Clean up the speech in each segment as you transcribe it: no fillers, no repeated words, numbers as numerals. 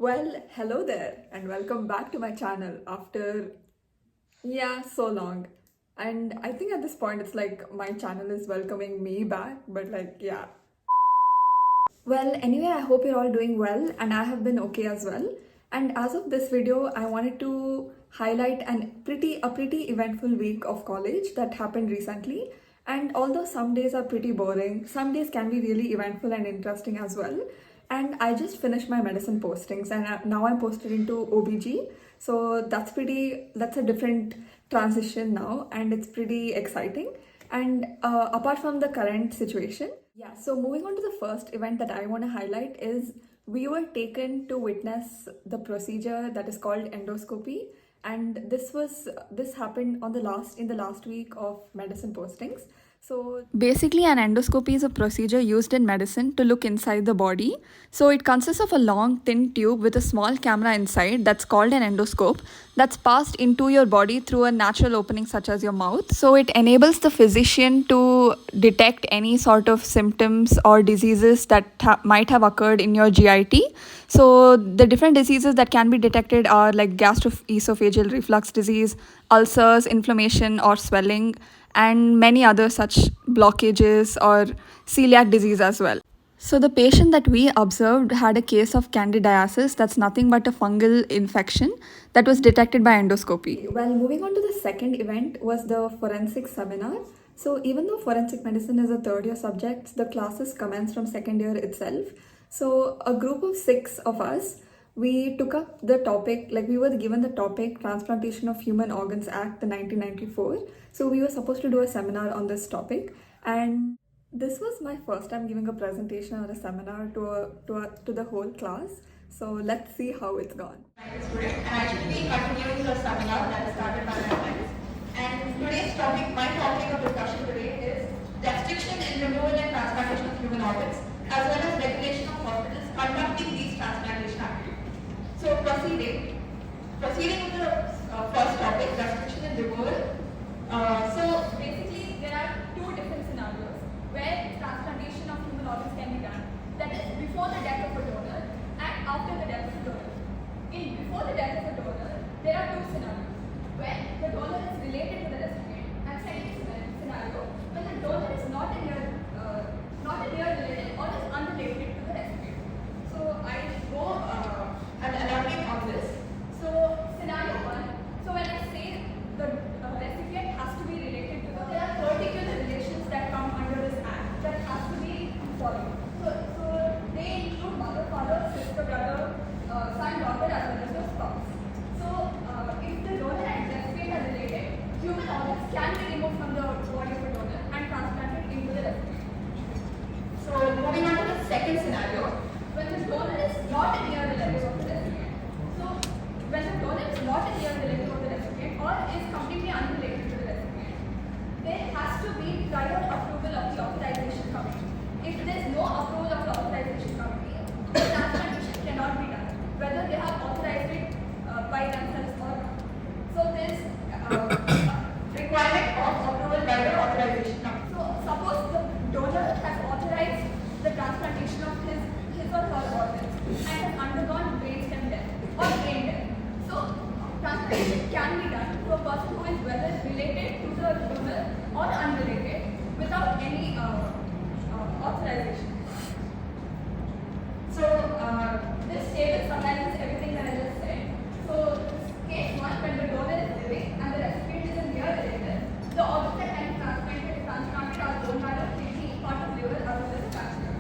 Well, hello there, and welcome back to my channel after, so long. And I think at this point it's like my channel is welcoming me back, but yeah. Well, anyway, I hope you're all doing well, and I have been okay as well. And as of this video, I wanted to highlight a pretty eventful week of college that happened recently. And although some days are pretty boring, some days can be really eventful and interesting as well. And I just finished my medicine postings, and now I'm posted into OBG. So that's a different transition now, and it's pretty exciting. And apart from the current situation, so moving on to the first event that I want to highlight is we were taken to witness the procedure that is called endoscopy, and this happened in the last week of medicine postings. So basically, an endoscopy is a procedure used in medicine to look inside the body. So it consists of a long, thin tube with a small camera inside that's called an endoscope that's passed into your body through a natural opening such as your mouth. So it enables the physician to detect any sort of symptoms or diseases that might have occurred in your GIT. So the different diseases that can be detected are like gastroesophageal reflux disease, ulcers, inflammation or swelling, and many other such blockages or celiac disease as well. So the patient that we observed had a case of candidiasis, that's nothing but a fungal infection that was detected by endoscopy. Well, moving on to the second event was the forensic seminar. So even though forensic medicine is a third year subject, the classes commence from second year itself. So a group of 6 of us, we took up the topic, like we were given the topic Transplantation of Human Organs Act, the 1994. So we were supposed to do a seminar on this topic, and this was my first time giving a presentation or a seminar to the whole class. So let's see how it's gone. Student, and I should be continuing the seminar that started by my friends. And today's topic, my topic of discussion today is restriction in removal and transplantation of human organs, as well as regulation of hospitals conducting these transplantation activities. So proceeding with the first topic, restriction in removal. So basically, there are 2 different scenarios where transplantation of human organs can be done. That is before the death of a donor and after the death of a donor. Before the death of a donor, there are 2 scenarios where the donor is related to the recipient, and second scenario when the donor is not a near related or is unrelated to the recipient. So I go and elaborate on this. So scenario 1. So when I say the recipient has to be related to there are particular relations that come under this act that has to be followed. So they include mother, father, sister, brother, son, daughter, as well as the spouse. So if the donor and recipient are related, human organs can be removed from the body of a donor and transplanted into the recipient. So moving on to the second scenario, when the donor is not a near relative of the recipient. So when the donor is not a near relative of the recipient or is completely unrelated to the recipient, there has to be prior approval of the authorization committee. If there is no approval of the authorization committee, the transplantation cannot be done, whether they have authorized it by themselves or not. So there is requirement of approval by the authorization committee. So suppose the donor has authorized the transplantation of his or her organs and has undergone brainstem death or brain death. So transplantation can be done to a person who is whether related to the donor or unrelated without any authorization. So this table summarizes everything that I just said. So case 1, when the donor is living and the recipient is a near relative, the organs that can be transplanted are bone marrow, kidney, part of liver, as well as the pancreas.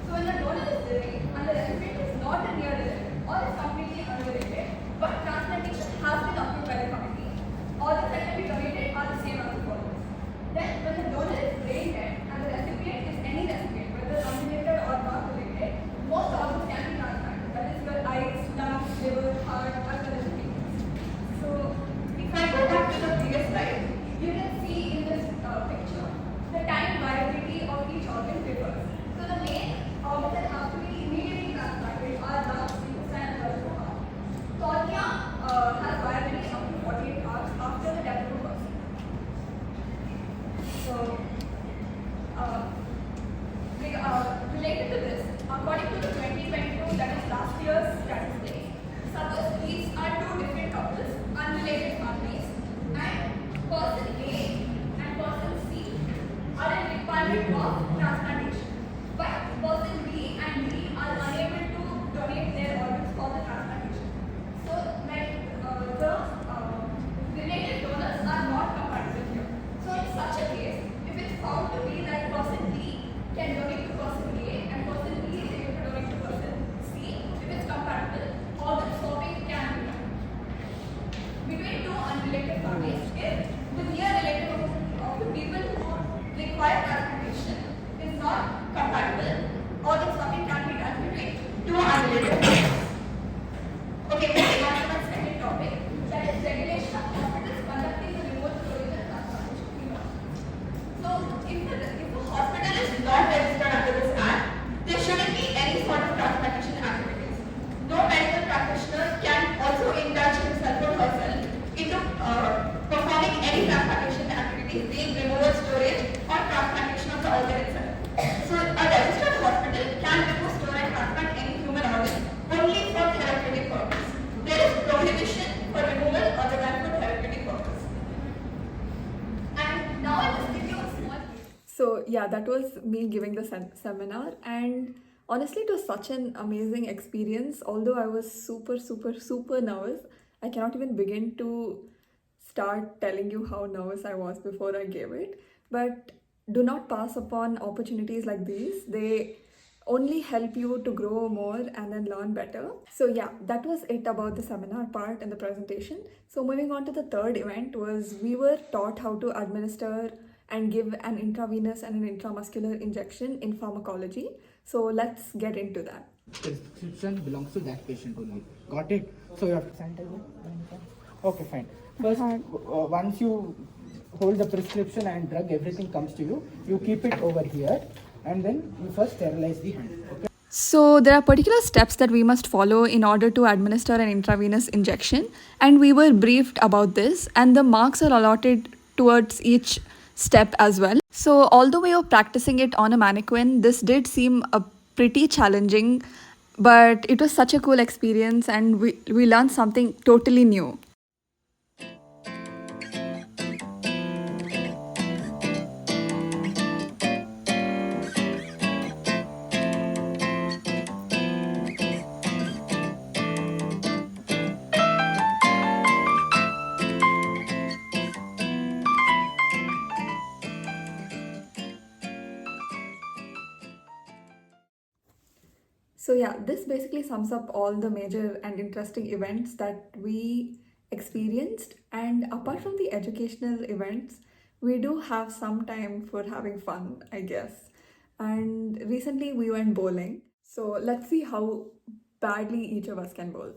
So when the donor is living and the recipient is not a near relative or is completely unrelated, but transplantation has been approved by the committee, organs that can be donated are the same as the follows. Then when the donor is brain dead and the recipient is any recipient, whether unrelated So yeah, that was me giving the seminar, and honestly, it was such an amazing experience. Although I was super nervous, I cannot even begin to start telling you how nervous I was before I gave it. But do not pass upon opportunities like these. They only help you to grow more and then learn better. So yeah, that was it about the seminar part and the presentation. So moving on to the third event was we were taught how to administer and give an intravenous and an intramuscular injection in pharmacology. So let's get into that. Prescription belongs to that patient only. Got it? So you have to sanitize it. Okay, fine. First, once you hold the prescription and drug, everything comes to you. You keep it over here, and then you first sterilize the hand. Okay. So, there are particular steps that we must follow in order to administer an intravenous injection, and we were briefed about this, and the marks are allotted towards each step as well. So, although we were practicing it on a mannequin, this did seem a pretty challenging, but it was such a cool experience, and we learned something totally new. So yeah, this basically sums up all the major and interesting events that we experienced. And apart from the educational events, we do have some time for having fun, I guess. And recently we went bowling. So let's see how badly each of us can bowl.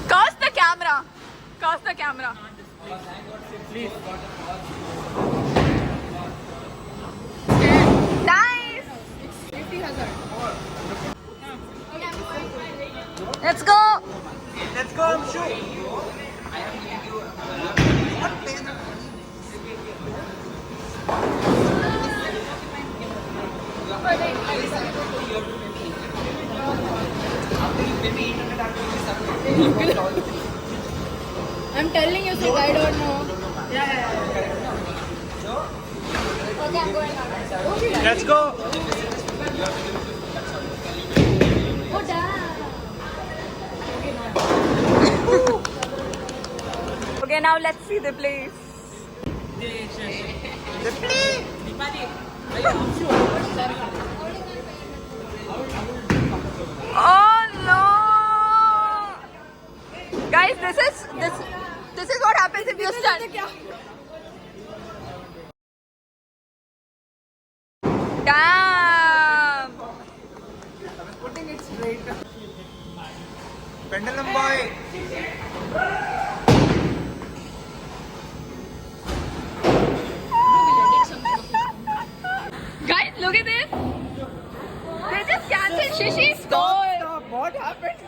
Cast the camera. Cast the camera. Nice. Let's go. Let's go, I'm sure. I'm telling you, so I don't know. Okay, I'm going now. Let's go. Oh, damn. Okay, now let's see the place. Oh no! Guys, this is what happens if you stand. Damn! Putting it straight. Pendulum boy. Guys, look at this! They just cancelled Shishi score! Stop. What happened?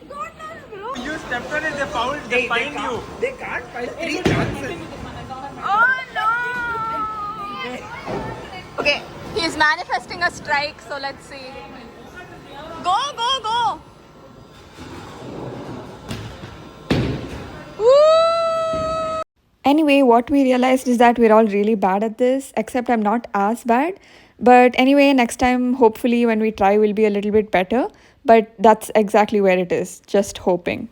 God knows, bro! You stepped on it, they fouled, they fined you. They can't find 3 chances. Oh no! Okay, he's manifesting a strike, so let's see. Go, go, go! Woo! Anyway, what we realized is that we're all really bad at this, except I'm not as bad. But anyway, next time, hopefully, when we try, we'll be a little bit better. But that's exactly where it is, just hoping.